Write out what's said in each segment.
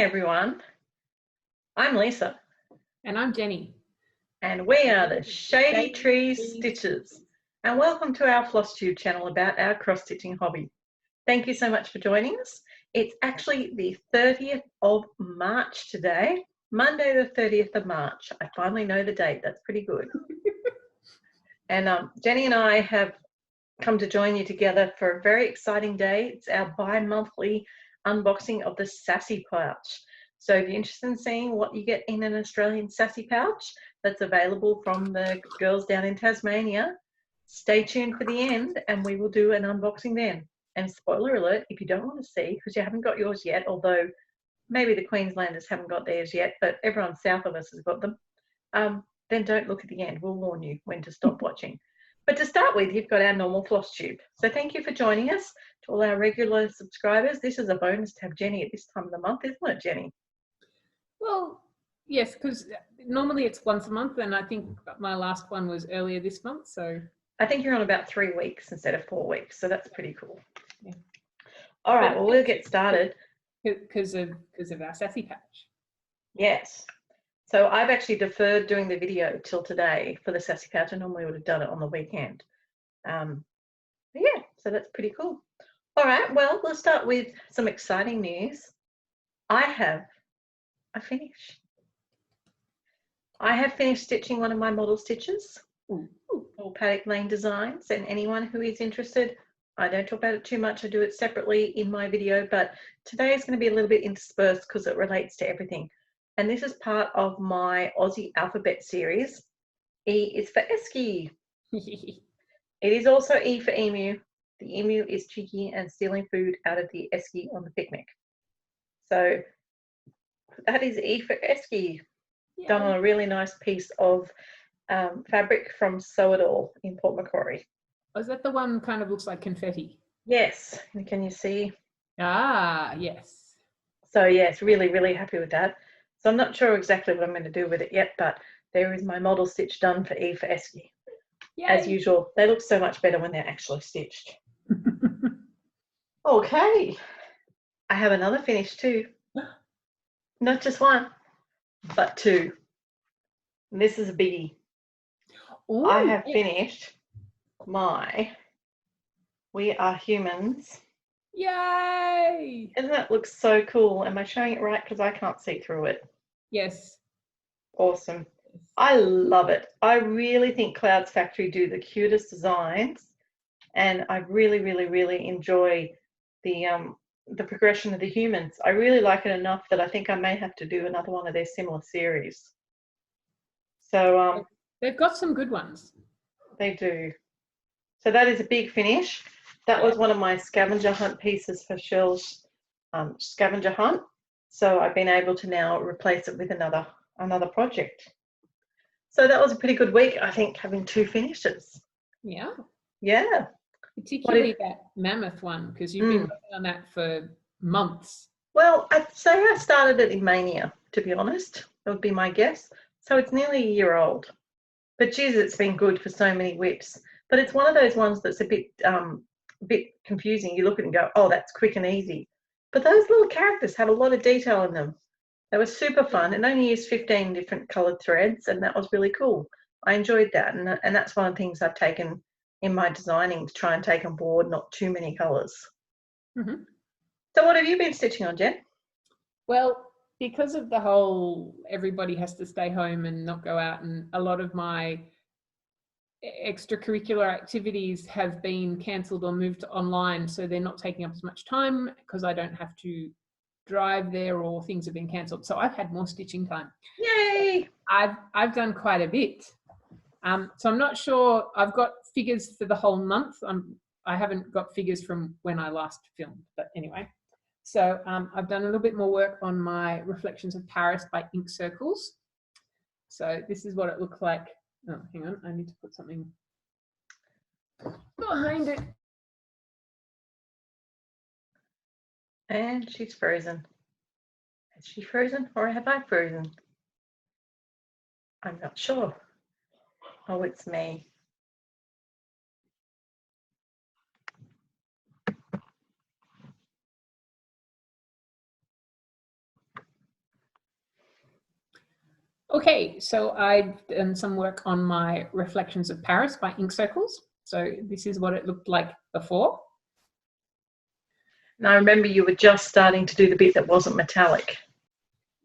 everyone. I'm Lisa. And I'm Jenny. And we are the Shady Trees Stitches. And welcome to our floss tube channel about our cross-stitching hobby. Thank you so much for joining us. It's actually the 30th of March today, Monday the 30th of March. I finally know the date. That's pretty good. And Jenny and I have come to join you together for a very exciting day. It's our bi-monthly unboxing of the Sassy Pouch. So if you're interested in seeing what you get in an Australian Sassy Pouch that's available from the girls down in Tasmania, stay tuned for the end and we will do an unboxing then. And spoiler alert, if you don't want to see, because you haven't got yours yet, although maybe the Queenslanders haven't got theirs yet, but everyone south of us has got them, then don't look at the end. We'll warn you when to stop watching. But to start with, you've got our normal floss tube. So thank you for joining us. To all our regular subscribers, this is a bonus to have Jenny at this time of the month, isn't it, Jenny? Well, yes, because normally it's once a month, and I think my last one was earlier this month. So I think you're on about 3 weeks instead of 4 weeks, so that's pretty cool. Yeah. All right, well, we'll get started. Because of our Sassy Pouch. Yes. So I've actually deferred doing the video till today for the Sassy Pouch. I normally would have done it on the weekend. But yeah, so that's pretty cool. All right, well, we'll start with some exciting news. I have finished stitching one of my model stitches, all Paddock Lane designs, and anyone who is interested, I don't talk about it too much. I do it separately in my video, but today is going to be a little bit interspersed because it relates to everything. And this is part of my Aussie alphabet series. E is for Esky. It is also E for emu. The emu is cheeky and stealing food out of the Esky on the picnic. So that is E for Esky. Yeah. Done on a really nice piece of fabric from Sew It All in Port Macquarie. Oh, is that the one kind of looks like confetti? Yes. Can you see? Ah, yes. So yes, really, really happy with that. So I'm not sure exactly what I'm going to do with it yet, but there is my model stitch done for E for Esky. Yay. As usual, they look so much better when they're actually stitched. Okay. I have another finish too. Not just one, but two. And this is a biggie. Ooh, I have finished my We Are Humans. Yay! Doesn't that look so cool? Am I showing it right? Because I can't see through it. Yes. Awesome. I love it. I really think Clouds Factory do the cutest designs, and I really, really, really enjoy the progression of the humans. I really like it enough that I think I may have to do another one of their similar series. So they've got some good ones. They do. So that is a big finish. That was one of my scavenger hunt pieces for Shell's scavenger hunt. So I've been able to now replace it with another project. So that was a pretty good week, I think, having two finishes. Yeah. Yeah. Particularly that mammoth one, because you've been working on that for months. Well, I'd say I started it in Mania, to be honest. That would be my guess. So it's nearly a year old. But geez, it's been good for so many whips. But it's one of those ones that's a bit confusing. You look at it and go, oh, that's quick and easy. But those little characters have a lot of detail in them. They were super fun. It only used 15 different coloured threads, and that was really cool. I enjoyed that, and that's one of the things I've taken in my designing, to try and take on board not too many colours. Mm-hmm. So what have you been stitching on, Jen? Well, because of the whole everybody has to stay home and not go out, and a lot of my extracurricular activities have been cancelled or moved to online, so they're not taking up as much time because I don't have to drive there or things have been cancelled. So I've had more stitching time. Yay! I've done quite a bit. So I'm not sure. I've got figures for the whole month. I haven't got figures from when I last filmed, but anyway. So I've done a little bit more work on my Reflections of Paris by Ink Circles. So this is what it looks like. Oh, hang on, I need to put something behind it. And she's frozen. Has she frozen or have I frozen? I'm not sure. Oh, it's me. Okay, so I've done some work on my Reflections of Paris by Ink Circles. So this is what it looked like before. And I remember you were just starting to do the bit that wasn't metallic.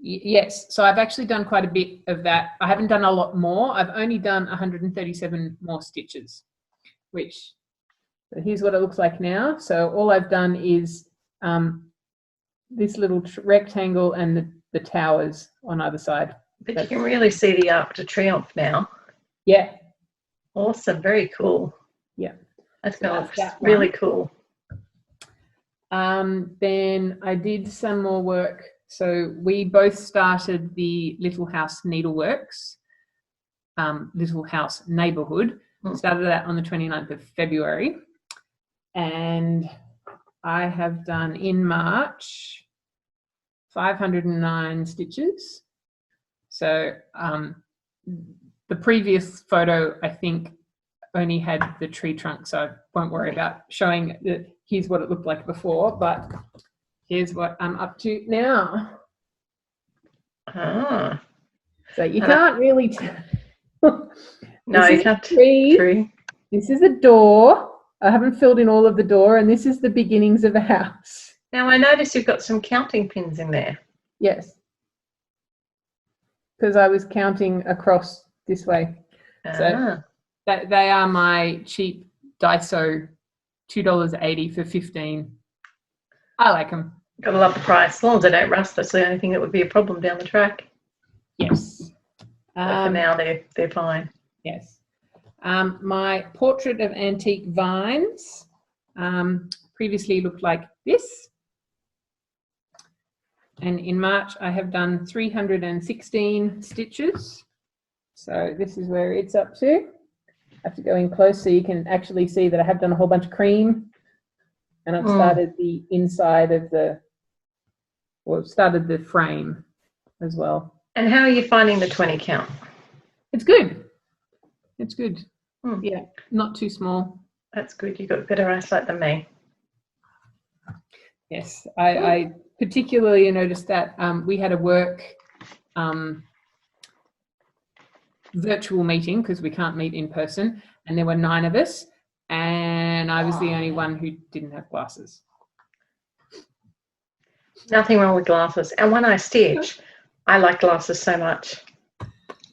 Yes, so I've actually done quite a bit of that. I haven't done a lot more. I've only done 137 more stitches, which, so here's what it looks like now. So all I've done is this little rectangle and the towers on either side. But you can really see the Arc de Triomphe now. Yeah. Awesome, very cool. Yeah. That's So going that's to really cool. Then I did some more work. So we both started the Little House Needleworks, Little House Neighborhood. Started that on the 29th of February. And I have done in March 509 stitches. So the previous photo, I think, only had the tree trunk, so I won't worry about showing that. Here's what it looked like before, but here's what I'm up to now. Ah. So you can't really tell. No, you can't. Tree. This is a door. I haven't filled in all of the door, and this is the beginnings of a house. Now I notice you've got some counting pins in there. Yes. Because I was counting across this way. So they are my cheap Daiso $2.80 for 15. I like them. Gotta love the price. As long as they don't rust, that's the only thing that would be a problem down the track. Yes. But for now, they're fine. Yes. My portrait of antique vines previously looked like this. And in March, I have done 316 stitches. So this is where it's up to. I have to go in close so you can actually see that I have done a whole bunch of cream. And I've started the inside of started the frame as well. And how are you finding the 20 count? It's good. It's good. Yeah, not too small. That's good. You've got better eyesight than me. Yes, I particularly noticed that we had a work virtual meeting because we can't meet in person, and there were 9 of us, and I was the only one who didn't have glasses. Nothing wrong with glasses. And when I stitch, I like glasses so much.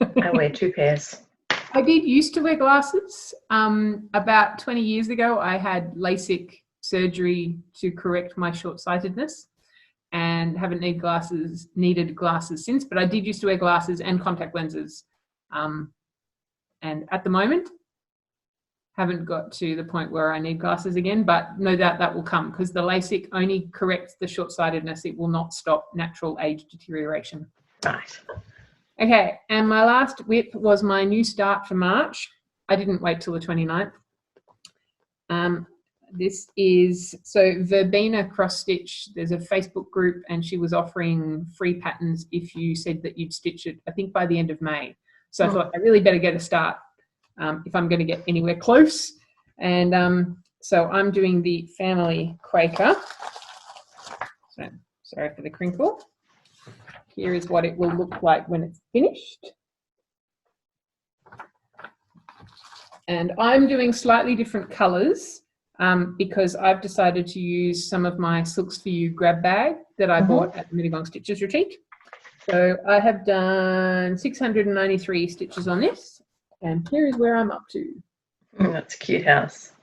I wear 2 pairs. I did used to wear glasses. About 20 years ago, I had LASIK surgery to correct my short-sightedness and haven't needed glasses since, but I did used to wear glasses and contact lenses. And at the moment, haven't got to the point where I need glasses again, but no doubt that will come because the LASIK only corrects the short-sightedness. It will not stop natural age deterioration. Right. Okay, and my last whip was my new start for March. I didn't wait till the 29th. This is, so Verbena Cross Stitch, there's a Facebook group and she was offering free patterns if you said that you'd stitch it, I think by the end of May. So I thought I really better get a start if I'm going to get anywhere close. And so I'm doing the Family Quaker. So, sorry for the crinkle. Here is what it will look like when it's finished. And I'm doing slightly different colours because I've decided to use some of my Silks for You grab bag that I bought at the Mittagong Stitches Retreat. So I have done 693 stitches on this, and here is where I'm up to. That's a cute house.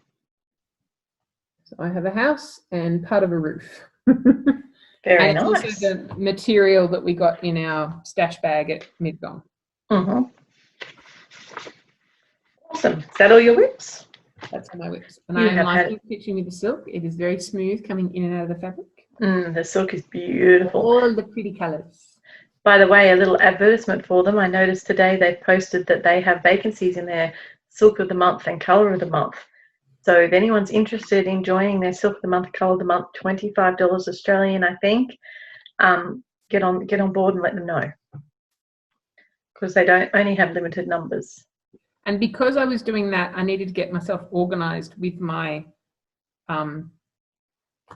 So I have a house and part of a roof. Very and it's nice. also the material that we got in our stash bag at Mittagong. Awesome. Is that all your whips? That's all my whips. And I am liking stitching with the silk. It is very smooth coming in and out of the fabric. The silk is beautiful. All the pretty colours. By the way, a little advertisement for them. I noticed today they've posted that they have vacancies in their Silk of the Month and Colour of the Month. So if anyone's interested in joining their Silk of the Month, Colour of the Month, $25 Australian, I think, get on board and let them know. Because they don't only have limited numbers. And because I was doing that, I needed to get myself organised with my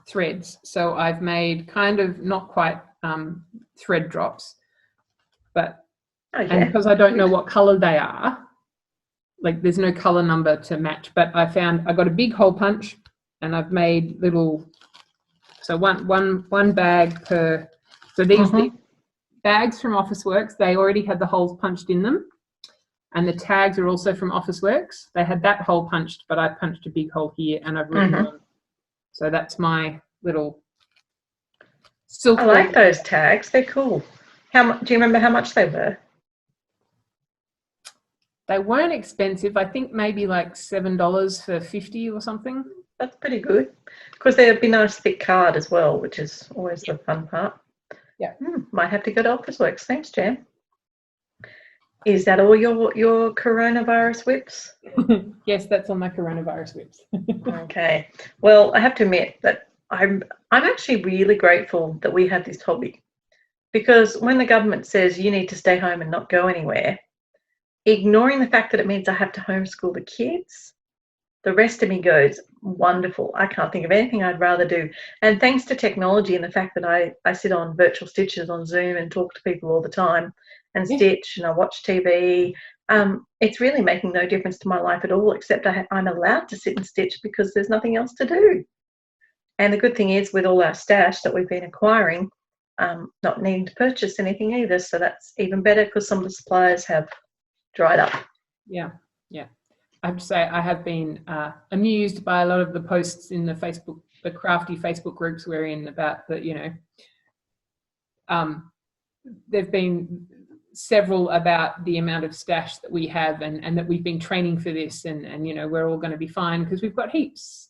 threads. So I've made kind of not quite thread drops, but Oh, And yeah. because I don't know what color they are, like there's no color number to match, but I got a big hole punch and I've made little, so one bag per, so these bags from Officeworks, they already had the holes punched in them. And the tags are also from Officeworks. They had that hole punched, but I punched a big hole here and I've written on. So that's my little silk. I like those tags. They're cool. Do you remember how much they were? They weren't expensive. I think maybe like $7 for 50 or something. That's pretty good. Because they'd be nice thick card as well, which is always the fun part. Yeah. Might have to go to Officeworks. Thanks, Jan. Is that all your coronavirus whips? Yes, that's all my coronavirus whips. Okay. Well, I have to admit that I'm actually really grateful that we have this hobby, because when the government says you need to stay home and not go anywhere, ignoring the fact that it means I have to homeschool the kids, the rest of me goes, wonderful. I can't think of anything I'd rather do. And thanks to technology and the fact that I sit on virtual stitches on Zoom and talk to people all the time and stitch and I watch TV, it's really making no difference to my life at all, except I'm allowed to sit and stitch because there's nothing else to do. And the good thing is, with all our stash that we've been acquiring, not needing to purchase anything either. So that's even better because some of the suppliers have dried up. Yeah. I have to say I have been amused by a lot of the posts in the crafty Facebook groups we're in about the, there've been several about the amount of stash that we have and that we've been training for this and we're all going to be fine because we've got heaps.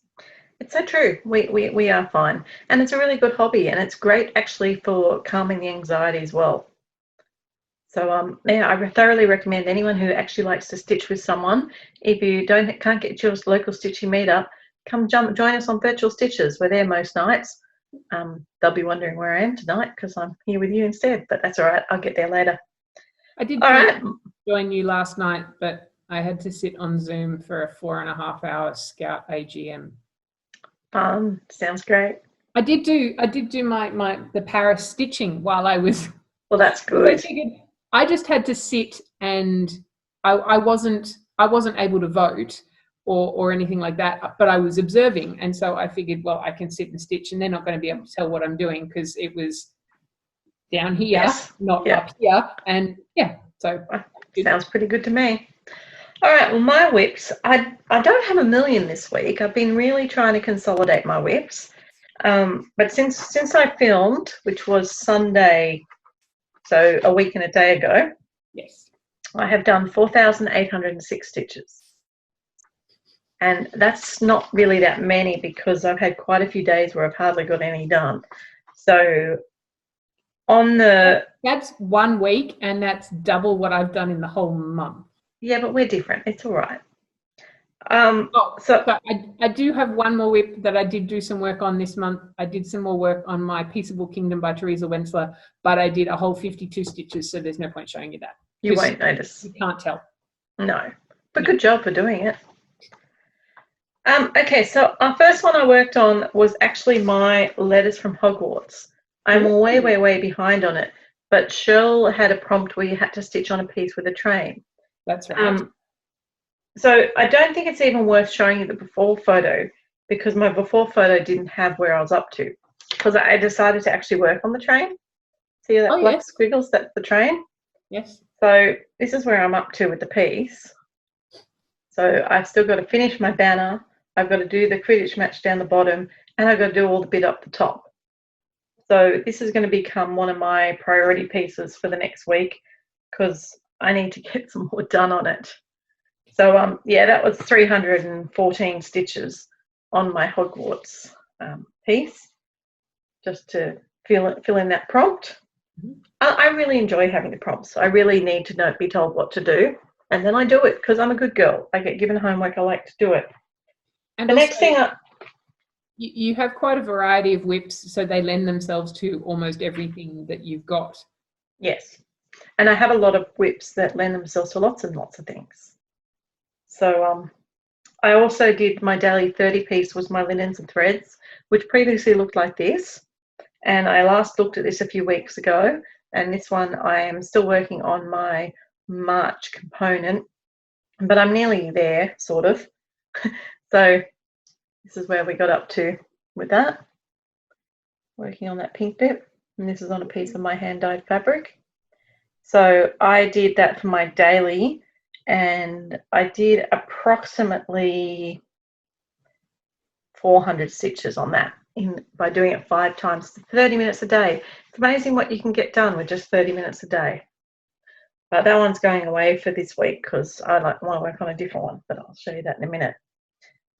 It's so true. We are fine. And it's a really good hobby and it's great actually for calming the anxiety as well. So I thoroughly recommend anyone who actually likes to stitch with someone, if you can't get your local stitching meetup, come join us on Virtual Stitches. We're there most nights. They'll be wondering where I am tonight because I'm here with you instead, but that's all right. I'll get there later. I did join you last night, but I had to sit on Zoom for a 4.5-hour Scout AGM. Sounds great. I did do the Paris stitching while I was. Well, that's good. I just had to sit and I wasn't able to vote or anything like that, but I was observing. And so I figured, well, I can sit and stitch and they're not going to be able to tell what I'm doing because it was down here, not up here. And so. Sounds pretty good to me. All right, well, my whips, I don't have a million this week. I've been really trying to consolidate my whips. But since I filmed, which was Sunday, so a week and a day ago, yes, I have done 4,806 stitches. And that's not really that many because I've had quite a few days where I've hardly got any done. So that's 1 week and that's double what I've done in the whole month. Yeah, but we're different. It's all right. So I do have one more whip that I did do some work on this month. I did some more work on my Peaceable Kingdom by Teresa Wensler, but I did a whole 52 stitches, so there's no point showing you that. You won't notice. You can't tell. No, but good job for doing it. Okay, so our first one I worked on was actually my Letters from Hogwarts. I'm way behind on it, but Cheryl had a prompt where you had to stitch on a piece with a train. That's right. So I don't think it's even worth showing you the before photo because my before photo didn't have where I was up to because I decided to actually work on the train. See that black squiggles? That's the train. Yes. So this is where I'm up to with the piece. So I've still got to finish my banner. I've got to do the Quidditch match down the bottom and I've got to do all the bit up the top. So this is going to become one of my priority pieces for the next week because I need to get some more done on it. So, that was 314 stitches on my Hogwarts piece, just to fill in that prompt. I really enjoy having the prompts. I really need to be told what to do, and then I do it because I'm a good girl. I get given homework, I like to do it. And the next thing you have quite a variety of whips, so they lend themselves to almost everything that you've got. Yes, and I have a lot of whips that lend themselves to lots and lots of things. So I also did my daily 30 piece was my linens and threads, which previously looked like this. And I last looked at this a few weeks ago and this one I am still working on my March component, but I'm nearly there, sort of. So this is where we got up to with that, working on that pink bit, and this is on a piece of my hand-dyed fabric. So I did that for my daily, and I did approximately 400 stitches on that by doing it 5 times, 30 minutes a day. It's amazing what you can get done with just 30 minutes a day. But that one's going away for this week because I want to work on a different one, but I'll show you that in a minute.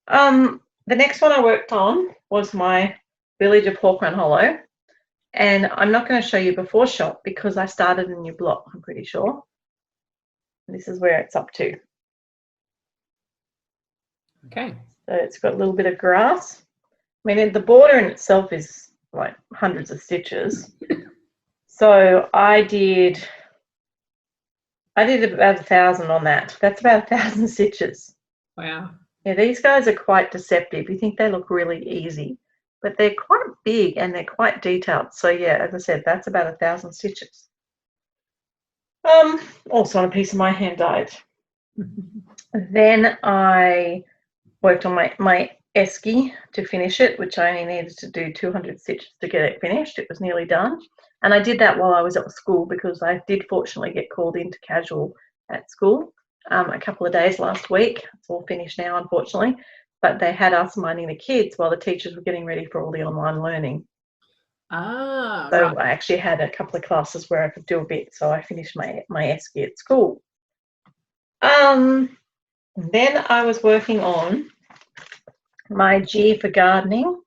The next one I worked on was my Village of Pork Run Hollow, and I'm not going to show you before shop because I started a new block, I'm pretty sure. This is where it's up to. Okay. So it's got a little bit of grass. I mean, the border in itself is like hundreds of stitches. So I did about 1,000 on that. That's about 1,000 stitches. Wow. Yeah, these guys are quite deceptive. You think they look really easy, but they're quite big and they're quite detailed. So yeah, as I said, that's about 1,000 stitches. Also on a piece of my hand dyed. Then I worked on my esky to finish it, which I only needed to do 200 stitches to get it finished. It was nearly done. And I did that while I was at school because I did fortunately get called into casual at school a couple of days last week. It's all finished now, unfortunately. But they had us minding the kids while the teachers were getting ready for all the online learning. Ah, so right. I actually had a couple of classes where I could do a bit. So I finished my esky at school. Then I was working on my G for gardening,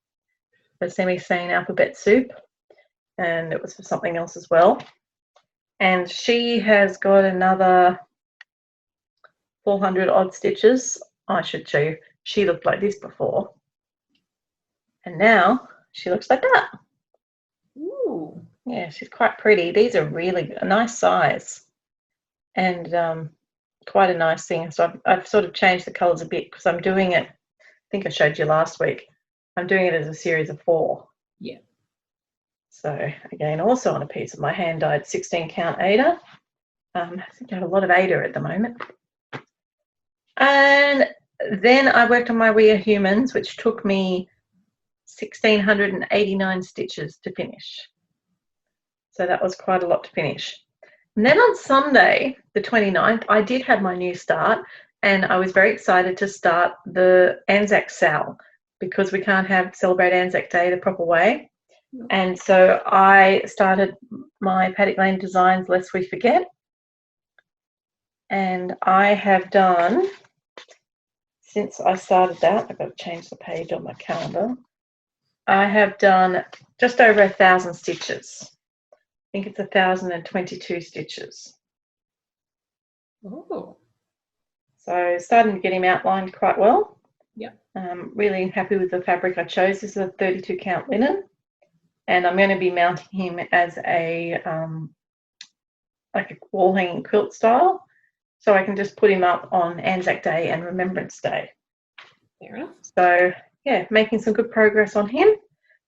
for semi-sane alphabet soup, and it was for something else as well. And she has got another 400 odd stitches. I should show you. She looked like this before, and now she looks like that. Ooh. Yeah, she's quite pretty. These are really a nice size, and quite a nice thing. So I've sort of changed the colours a bit because I'm doing it. I think I showed you last week. I'm doing it as a series of 4. Yeah. So again, also on a piece of my hand dyed 16 count Ada. I think I have a lot of Ada at the moment. And then I worked on my We Are Humans, which took me 1,689 stitches to finish. So that was quite a lot to finish. And then on Sunday, the 29th, I did have my new start, and I was very excited to start the Anzac Sal because we can't celebrate Anzac Day the proper way. And so I started my Paddock Lane Designs Lest We Forget. And I have done, since I started that, I've got to change the page on my calendar. I have done just over 1,000 stitches. I think it's 1,022 stitches. Oh. So starting to get him outlined quite well. Yeah. Really happy with the fabric I chose. This is a 32 count linen. And I'm going to be mounting him as a like a wall hanging quilt style, so I can just put him up on Anzac Day and Remembrance Day. Fair enough. So yeah, making some good progress on him.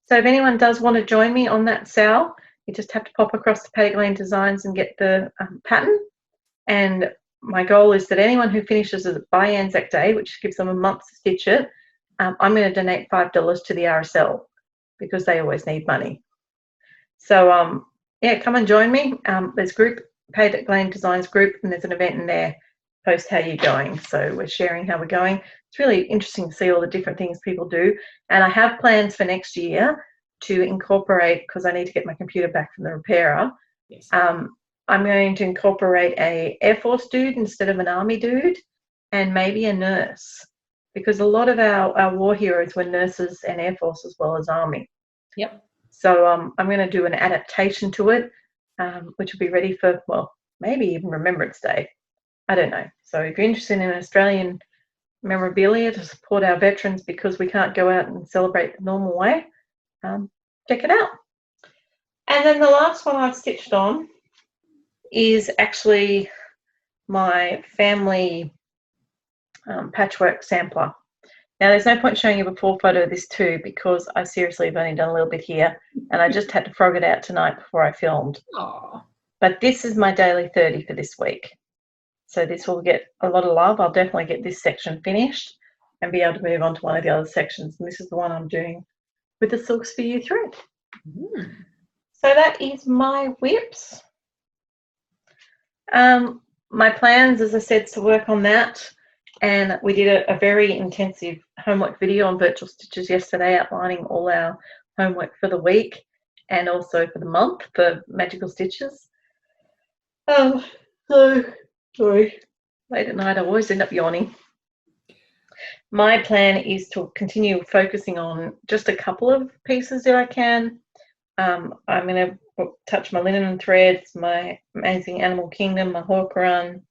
So if anyone does want to join me on that sale, you just have to pop across to Paddock Lane Designs and get the pattern. And my goal is that anyone who finishes it by Anzac Day, which gives them a month to stitch it, I'm going to donate $5 to the RSL because they always need money. So yeah, come and join me. There's Paddock Lane Designs group, and there's an event in there. Post how you're going. So we're sharing how we're going. It's really interesting to see all the different things people do. And I have plans for next year to incorporate, because I need to get my computer back from the repairer. Yes. I'm going to incorporate a Air Force dude instead of an Army dude, and maybe a nurse, because a lot of our war heroes were nurses and Air Force as well as Army. Yep. So I'm going to do an adaptation to it, which will be ready for, well, maybe even Remembrance Day. I don't know. So if you're interested in Australian memorabilia to support our veterans because we can't go out and celebrate the normal way, check it out. And then the last one I've stitched on is actually my family patchwork sampler. Now, there's no point showing you a before photo of this too, because I seriously have only done a little bit here, and I just had to frog it out tonight before I filmed. Oh, But this is my daily 30 for this week. So this will get a lot of love. I'll definitely get this section finished and be able to move on to one of the other sections. And this is the one I'm doing with the Silks for You thread. So that is my whips. My plans, as I said, to work on that. And we did a very intensive homework video on virtual stitches yesterday, outlining all our homework for the week and also for the month for magical stitches. So, sorry, late at night I always end up yawning. My plan is to continue focusing on just a couple of pieces if I can. I'm going to touch my linen threads, my Amazing Animal Kingdom, my Hawk Run,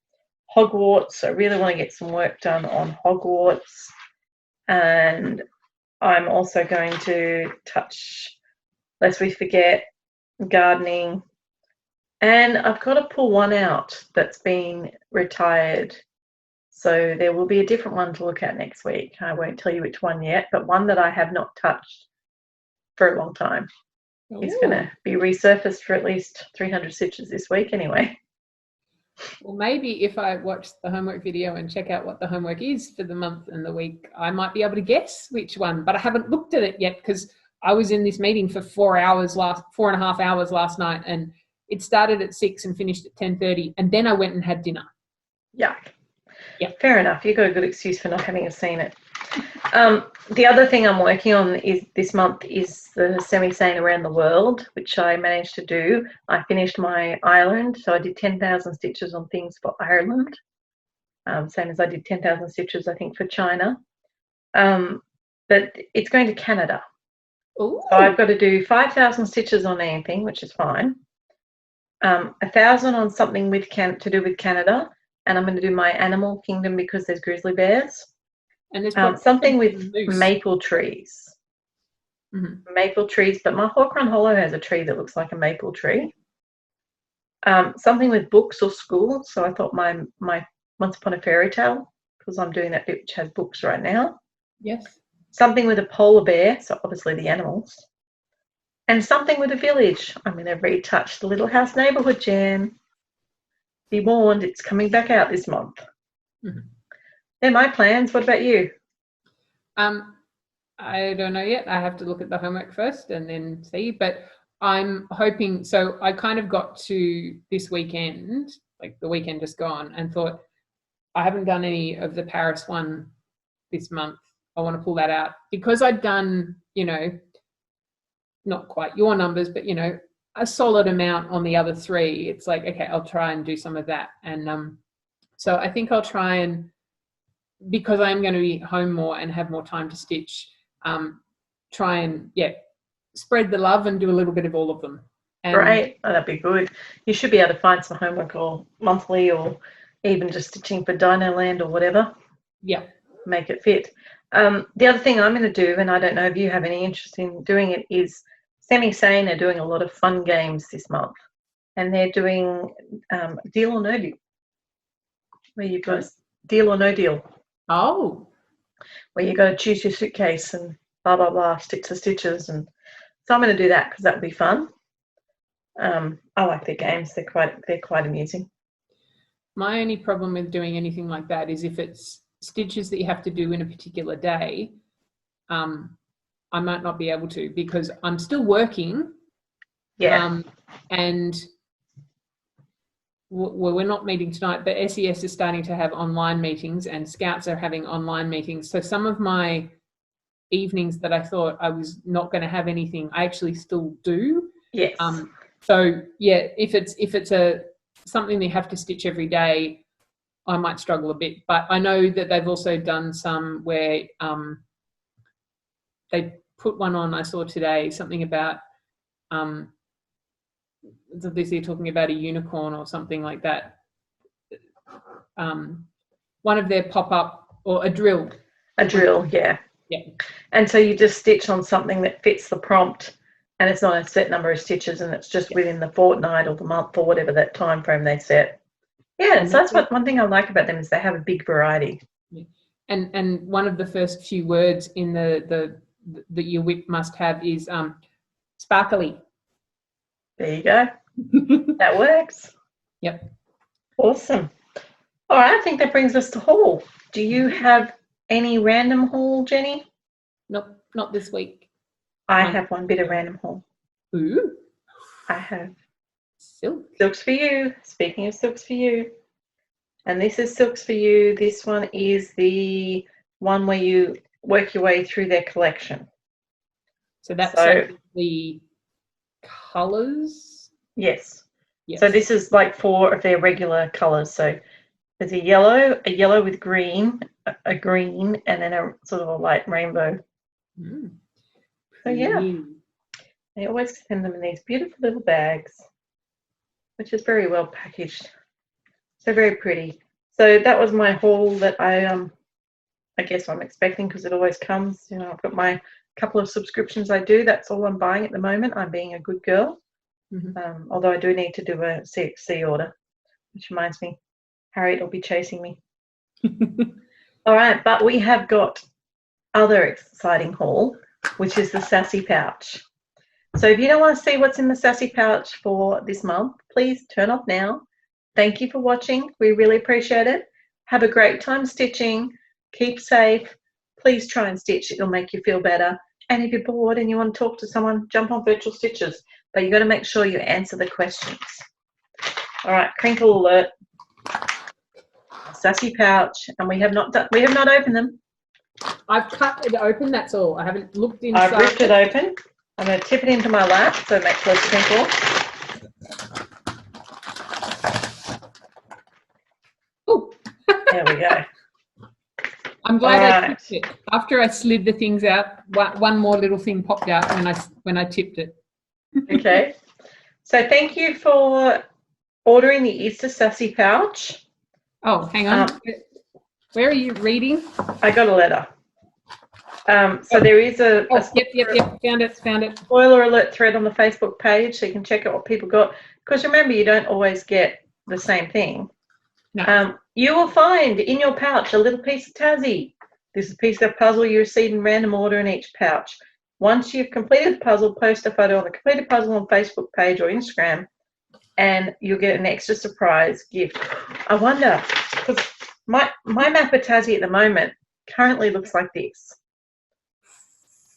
Hogwarts. I really want to get some work done on Hogwarts. And I'm also going to touch, lest we forget, gardening. And I've got to pull one out that's been retired. So there will be a different one to look at next week. I won't tell you which one yet, but one that I have not touched for a long time. It's going to be resurfaced for at least 300 stitches this week anyway. Well, maybe if I watch the homework video and check out what the homework is for the month and the week, I might be able to guess which one, but I haven't looked at it yet because I was in this meeting for 4.5 hours last night, and it started at 6 and finished at 10:30, and then I went and had dinner. Yuck. Yeah. Fair enough. You've got a good excuse for not having seen it. The other thing I'm working on this month is the semi-sane around the world, which I managed to do. I finished my Ireland, so I did 10,000 stitches on things for Ireland, same as I did 10,000 stitches, I think, for China. But it's going to Canada. Ooh. So I've got to do 5,000 stitches on anything, which is fine. 1,000 on something to do with Canada, and I'm going to do my Animal Kingdom because there's grizzly bears. And there's something with maple trees. Mm-hmm. Maple trees, but my Hawk Run Hollow has a tree that looks like a maple tree. Something with books or school. So I thought my Once Upon a Fairy Tale, because I'm doing that bit which has books right now. Yes. Something with a polar bear, so obviously the animals. And something with a village. I'm going to retouch the Little House Neighbourhood Jam. Be warned, it's coming back out this month. Mm-hmm. They're my plans. What about you? I don't know yet. I have to look at the homework first and then see. But I'm hoping, so I kind of got to this weekend, like the weekend just gone, and thought, I haven't done any of the Paris one this month. I want to pull that out. Because I'd done, not quite your numbers, but, a solid amount on the other three. It's like, okay, I'll try and do some of that. And so I think I'll try and, because I'm going to be home more and have more time to stitch, try and, spread the love and do a little bit of all of them. And great. Oh, that'd be good. You should be able to find some homework or monthly or even just stitching for Dino Land or whatever. Yeah. Make it fit. The other thing I'm going to do, and I don't know if you have any interest in doing it, is Semi-Sane are doing a lot of fun games this month. And they're doing Deal or No Deal. Where you got Deal or No Deal. Oh. Where you got to choose your suitcase and blah, blah, blah, stitch the stitches. And so I'm going to do that because that would be fun. I like their games. They're quite amusing. My only problem with doing anything like that is if it's stitches that you have to do in a particular day, I might not be able to because I'm still working. Yeah. And we're not meeting tonight, but SES is starting to have online meetings and Scouts are having online meetings. So some of my evenings that I thought I was not going to have anything, I actually still do. Yes. So yeah, if it's something they have to stitch every day, I might struggle a bit. But I know that they've also done some where they put one on, I saw today, something about they're talking about a unicorn or something like that. One of their pop-up, or a drill. A drill, yeah. Yeah. And so you just stitch on something that fits the prompt and it's not a set number of stitches and it's just within the fortnight or the month or whatever that time frame they set. Yeah, so that's one thing I like about them is they have a big variety. Yeah. And one of the first few words in the that your whip must have is sparkly. There you go. That works. Yep. Awesome. All right, I think that brings us to haul. Do you have any random haul, Jenny? Nope, not this week. I have one bit of random haul. Ooh. I have Silk. Silks for You. Speaking of Silks for You. And this is Silks for You. This one is the one where you work your way through their collection. So that's the colours? Yes. Yes. So this is like 4 of their regular colours. So there's a yellow with green, a green, and then a sort of a light rainbow. So yeah, they always send them in these beautiful little bags, which is very well packaged. So very pretty. So that was my haul that I guess I'm expecting, because it always comes. You know, I've got my couple of subscriptions I do. That's all I'm buying at the moment. I'm being a good girl. Although I do need to do a CXC order, which reminds me, Harriet will be chasing me. All right, but we have got other exciting haul, which is the Sassy Pouch. So if you don't want to see what's in the Sassy Pouch for this month, please turn off now. Thank you for watching. We really appreciate it. Have a great time stitching. Keep safe. Please try and stitch. It'll make you feel better. And if you're bored and you want to talk to someone, jump on Virtual Stitches. But you've got to make sure you answer the questions. All right, crinkle alert. Sassy Pouch, and we have not opened them. I've cut it open, that's all. I haven't looked inside. I've ripped it open. I'm going to tip it into my lap so it makes less crinkle. Oh, there we go. I'm glad I tipped it. After I slid the things out, one more little thing popped out when I tipped it. Okay. So thank you for ordering the Easter Sassy Pouch. Oh, hang on. Where are you reading? I got a letter. So there is a yep. Found it. Spoiler alert thread on the Facebook page, so you can check out what people got. Because remember, you don't always get the same thing. No. You will find in your pouch a little piece of Tassie. This is a piece of puzzle you receive in random order in each pouch. Once you've completed the puzzle, post a photo on the completed puzzle on Facebook page or Instagram, and you'll get an extra surprise gift. I wonder, because my map of Tassie at the moment currently looks like this.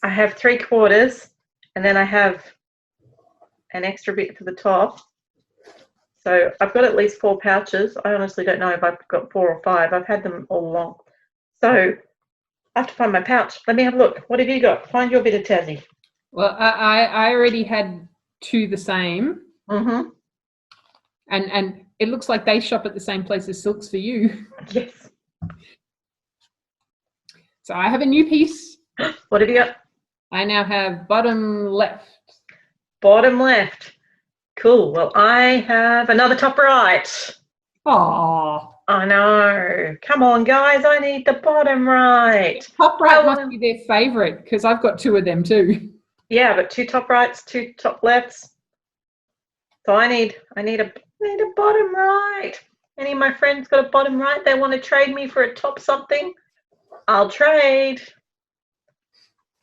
I have 3/4, and then I have an extra bit for the top. So I've got at least 4 pouches. I honestly don't know if I've got 4 or 5. I've had them all along. So I have to find my pouch. Let me have a look. What have you got? Find your bit of Tassie. Well, I already had 2 the same. Mm-hmm. And it looks like they shop at the same place as Silks for You. Yes. So I have a new piece. What have you got? I now have bottom left. Bottom left. Cool. Well, I have another top right. Oh. I know. Come on, guys. I need the bottom right. Top right must be their favourite, because I've got 2 of them too. Yeah, but 2 top rights, 2 top lefts. So I need a bottom right. Any of my friends got a bottom right? They want to trade me for a top something? I'll trade.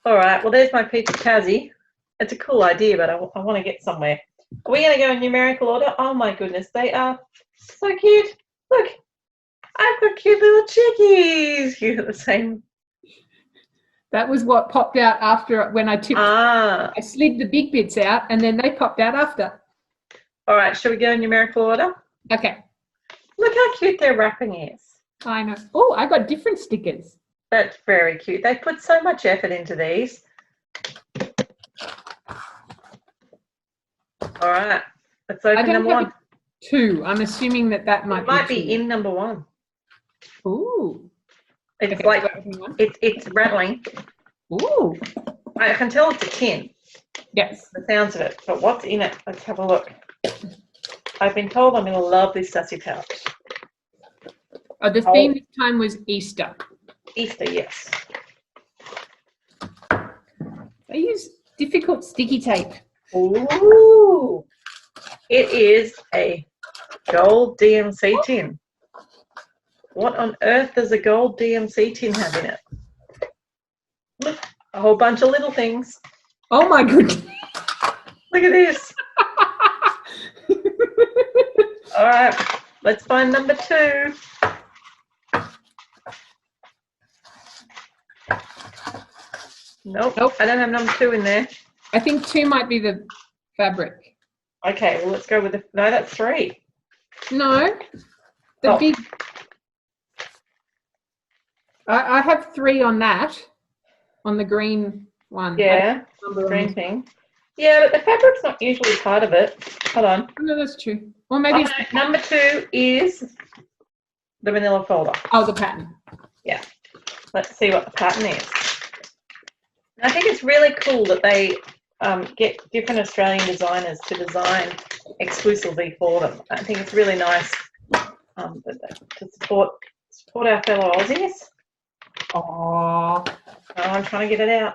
All right. Well, there's my piece of Tassie. It's a cool idea, but I want to get somewhere. Are we going to go in numerical order? Oh my goodness, they are so cute. Look, I've got cute little chickies. You got the same. That was what popped out after when I tipped. I slid the big bits out, and then they popped out after. All right, shall we go in numerical order? Okay. Look how cute their wrapping is. I know. Oh, I got different stickers. That's very cute. They put so much effort into these. All right, let's open number 1. 2. I'm assuming that might be in number 1. Ooh. It's okay, like it's rattling. Ooh. I can tell it's a tin. Yes. The sounds of it. But what's in it? Let's have a look. I've been told I'm going to love this Sassy Pouch. Oh, the theme this time was Easter. Easter, yes. They use difficult sticky tape. Ooh. It is a gold DMC tin. What on earth does a gold DMC tin have in it? Look, a whole bunch of little things. Oh my goodness. Look at this. All right, let's find number 2. Nope, I don't have number 2 in there. I think 2 might be the fabric. Okay, well, let's go with no, that's 3. No, the big. I have 3 on that, on the green one. Yeah, green thing. Yeah, but the fabric's not usually part of it. Hold on. No, that's true. Or maybe it's no, number 2 is the manila folder. Oh, the pattern. Yeah. Let's see what the pattern is. I think it's really cool that they get different Australian designers to design exclusively for them. I think it's really nice to support our fellow Aussies. Oh, I'm trying to get it out.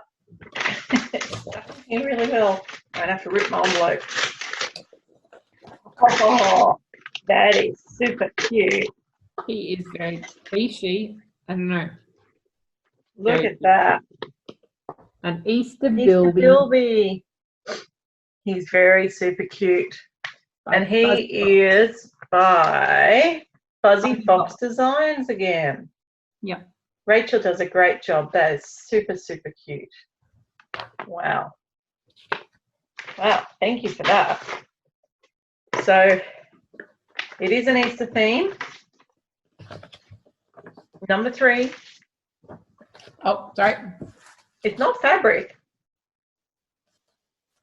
It's stuck in really well. I'd have to rip my envelope. Oh, that is super cute. he is very fishy. I don't know. Look at that. An Easter Bilby. Bilby. He's very super cute. And he is by Fuzzy Fox Designs again. Yeah. Rachel does a great job. That is super, super cute. Wow. Wow, thank you for that. So it is an Easter theme. Number 3. Oh, sorry. It's not fabric.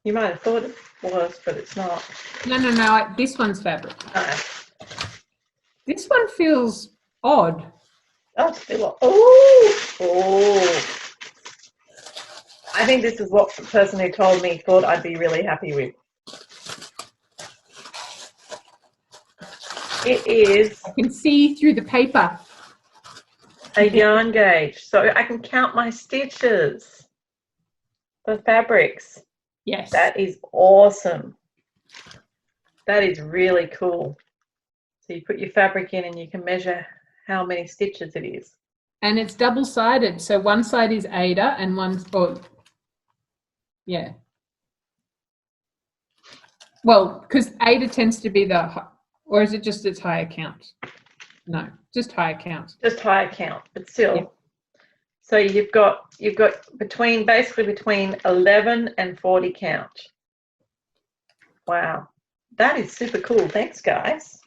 You might have thought it was, but it's not. No. This one's fabric. No. This one feels odd. Oh, it's still. Oh. I think this is what the person who told me thought I'd be really happy with. It is. I can see through the paper. A yarn gauge, so I can count my stitches for fabrics. Yes. That is awesome. That is really cool. So you put your fabric in and you can measure how many stitches it is. And it's double-sided, so one side is Ada and one's, yeah. Well, because Ada tends to be or is it just its higher count? No, just higher count. Just higher count, but still. Yeah. So you've got basically between 11 and 40 count. Wow, that is super cool. Thanks, guys.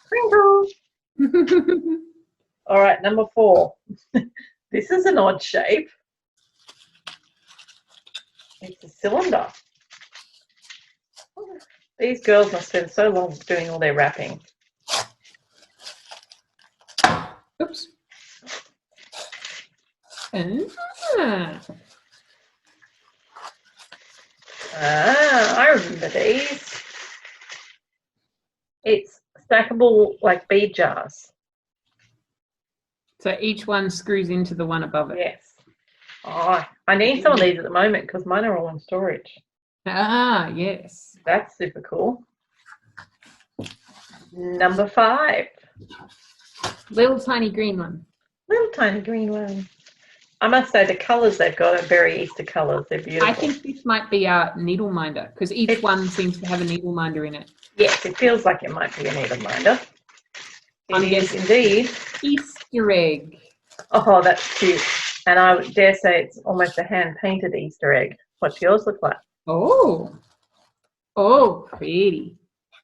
Crinkle. All right, number 4. This is an odd shape. It's a cylinder. These girls must spend so long doing all their wrapping. Oops. I remember these. It's stackable like bead jars. So each one screws into the one above it. Yes. Oh, I need some of these at the moment because mine are all in storage. Ah, yes. That's super cool. Number 5. Little tiny green one. Little tiny green one. I must say the colours they've got are very Easter colours. They're beautiful. I think this might be a needle minder because each one seems to have a needle minder in it. Yes, it feels like it might be a needle minder. I'm It is guessing. indeed. Easter egg. Oh, that's cute. And I would dare say it's almost a hand-painted Easter egg. What's yours look like? Oh. Oh, pretty.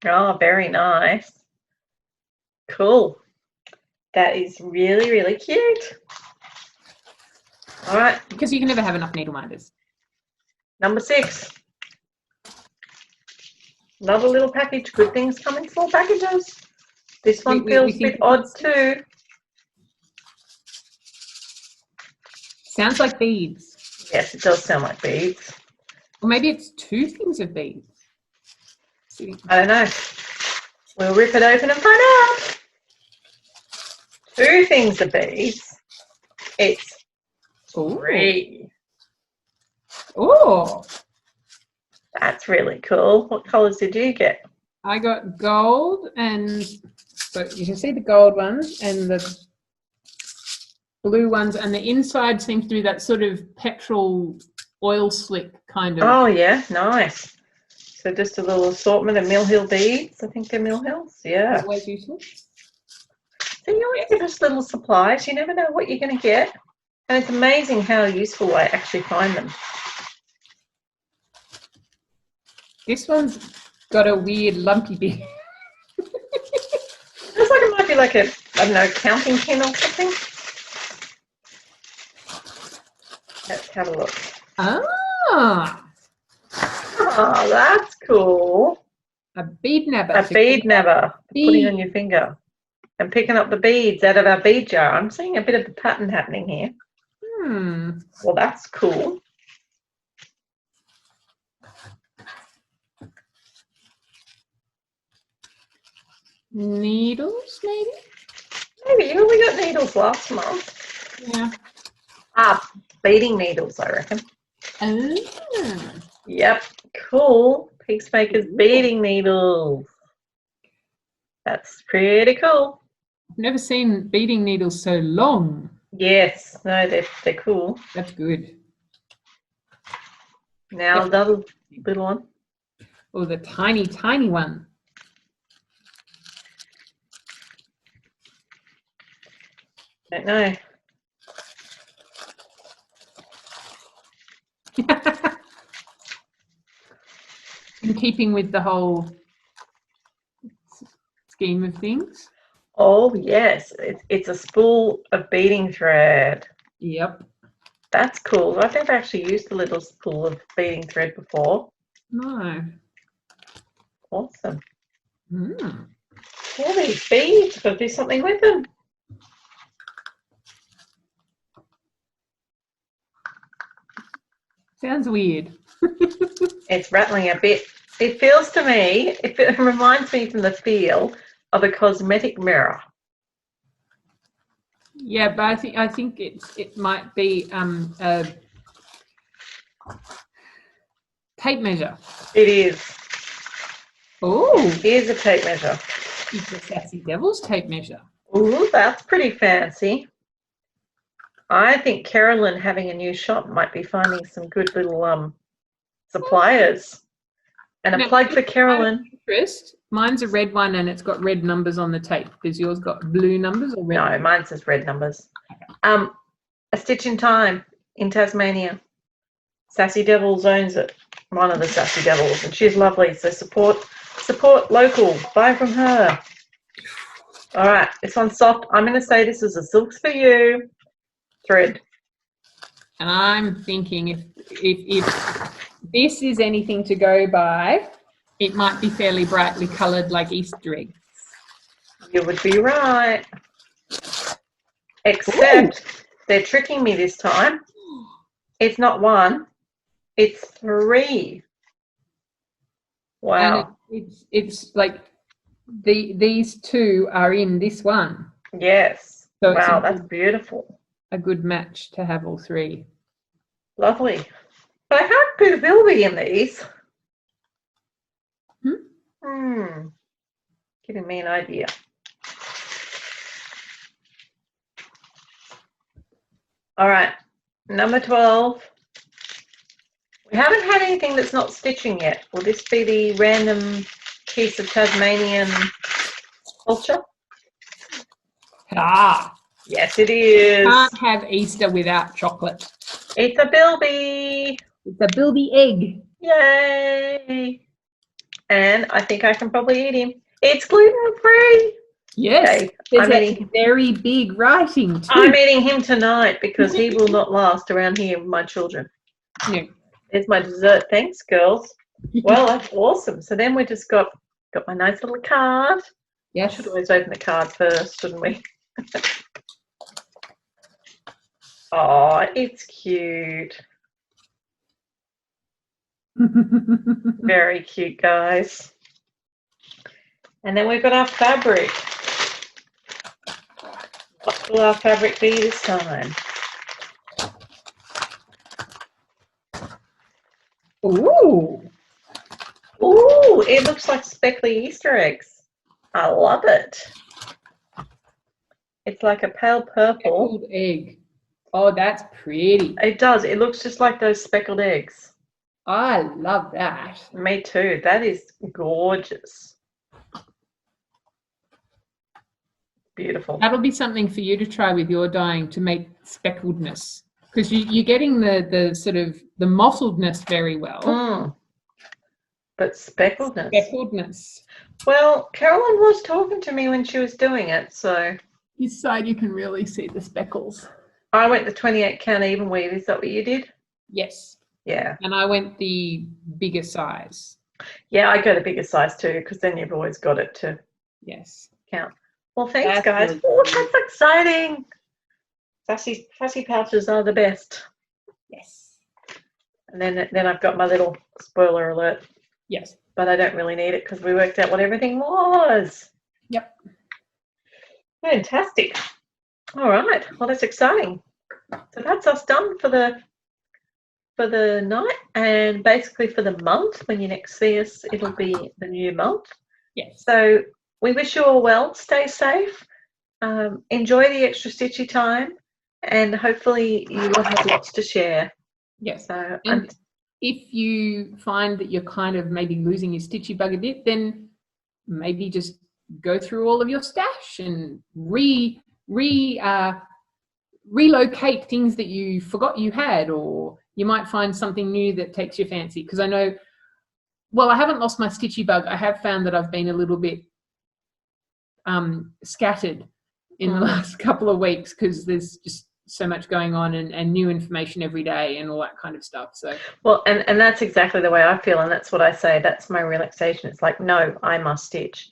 Oh, very nice. Cool. That is really, really cute. All right. Because you can never have enough needle minders. Number 6. Another little package. Good things come in small packages. This one feels a bit odd too. Sounds like beads. Yes, it does sound like beads. Or maybe it's 2 things of beads. I don't know. We'll rip it open and find out. 2 things of beads. It's 3. Oh. That's really cool. What colours did you get? I got gold and So you can see the gold ones and the blue ones, and the inside seems to be that sort of petrol oil slick kind of. Oh, yeah, nice. So just a little assortment of Mill Hill beads. I think they're Mill Hills. Yeah. Always useful. So you always give us little supplies. You never know what you're going to get. And it's amazing how useful I actually find them. This one's got a weird lumpy bit. Looks like it might be like a, I don't know, counting pin or something. Let's have a look. Ah, Oh, that's cool. a bead nabber. A bead nabber, putting on your finger and picking up the beads out of our bead jar. I'm seeing a bit of a pattern happening here. Well, that's cool. Needles, maybe? Maybe. You only got needles last month. Yeah. Ah, beading needles, I reckon. Oh. Yep, cool. Peacemaker's beading needles. That's pretty cool. I've never seen beading needles so long. Yes, no, they're cool. That's good. Now another little one. Oh, the tiny, tiny one. Don't know. In keeping with the whole scheme of things. Oh, yes. It's a spool of beading thread. Yep. That's cool. I've never actually used a little spool of beading thread before. No. Awesome. Mm. All these beads, got to do something with them. Sounds weird. It's rattling a bit. It feels to me, it reminds me from the feel of a cosmetic mirror. Yeah, but I think it might be a tape measure. It is. Oh, Here's a tape measure. Easter Sassy Devil's tape measure. Ooh, that's pretty fancy. I think Carolyn having a new shop might be finding some good little suppliers. And a plug for Carolyn. Interest. Mine's a red one and it's got red numbers on the tape. Does yours got blue numbers or red? No, mine says red numbers. A Stitch in Time in Tasmania. Sassy Devils owns it. One of the Sassy Devils, and she's lovely. So support local. Buy from her. All right, this one's soft. I'm going to say this is a Silks for You thread. And I'm thinking if this is anything to go by, it might be fairly brightly coloured like Easter eggs. You would be right. Except they're tricking me this time. It's not one, it's three. Wow. And it's like these two are in this one. Yes. So wow, that's beautiful. A good match to have all three. Lovely. But I can't put a bilby in these. Giving me an idea. All right, number 12. We haven't had anything that's not stitching yet. Will this be the random piece of Tasmanian culture? Ah, yes, it is. Can't have Easter without chocolate. It's a bilby. It's a bilby egg. Yay! And I think I can probably eat him. It's gluten-free. Yes, okay. there's very big writing too. I'm eating him tonight because he will not last around here with my children. No. There's my dessert. Thanks, girls. Well, that's awesome. So then we just got my nice little card. Yes. Should always open the card first, shouldn't we? Oh, it's cute. Very cute, guys. And then we've got our fabric. What will our fabric be this time? Ooh. Ooh, it looks like speckly Easter eggs. I love it. It's like a pale purple. Speckled egg. Oh, that's pretty. It does. It looks just like those speckled eggs. I love that. Me too. That is gorgeous. Beautiful. That'll be something for you to try with your dyeing to make speckledness, because you're getting the sort of the mottledness very well. But speckledness. Speckledness. Well, Carolyn was talking to me when she was doing it, so. This side you can really see the speckles. I went the 28 count even weave. Is that what you did? Yes. Yeah. And I went the bigger size. Yeah, I go the bigger size too, because then you've always got it to count. Well, thanks, That's guys. really Oh, cool. that's exciting. Sassy pouches are the best. Yes. And then I've got my little spoiler alert. Yes. But I don't really need it because we worked out what everything was. Yep. Fantastic. All right. Well, that's exciting. So that's us done for the night, and basically for the month. When you next see us, it'll be the new month. Yes. So we wish you all well. Stay safe. Enjoy the extra stitchy time, and hopefully you will have lots to share. Yes. So and if you find that you're kind of maybe losing your stitchy bug a bit, then maybe just go through all of your stash and relocate things that you forgot you had, or you might find something new that takes your fancy. Because I know, well, I haven't lost my stitchy bug. I have found that I've been a little bit scattered in the last couple of weeks, because there's just so much going on and new information every day and all that kind of stuff. So well, and that's exactly the way I feel, and that's what I say. That's my relaxation. It's like, no, I must stitch.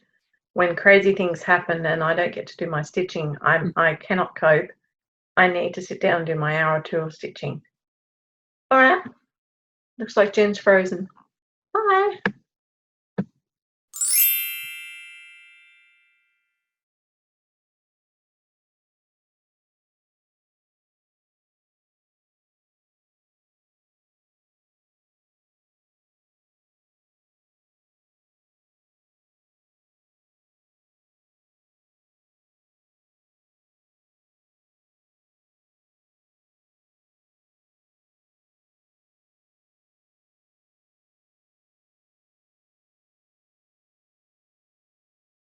When crazy things happen and I don't get to do my stitching, I cannot cope. I need to sit down and do my hour or two of stitching. All right. Looks like Jen's frozen. Bye.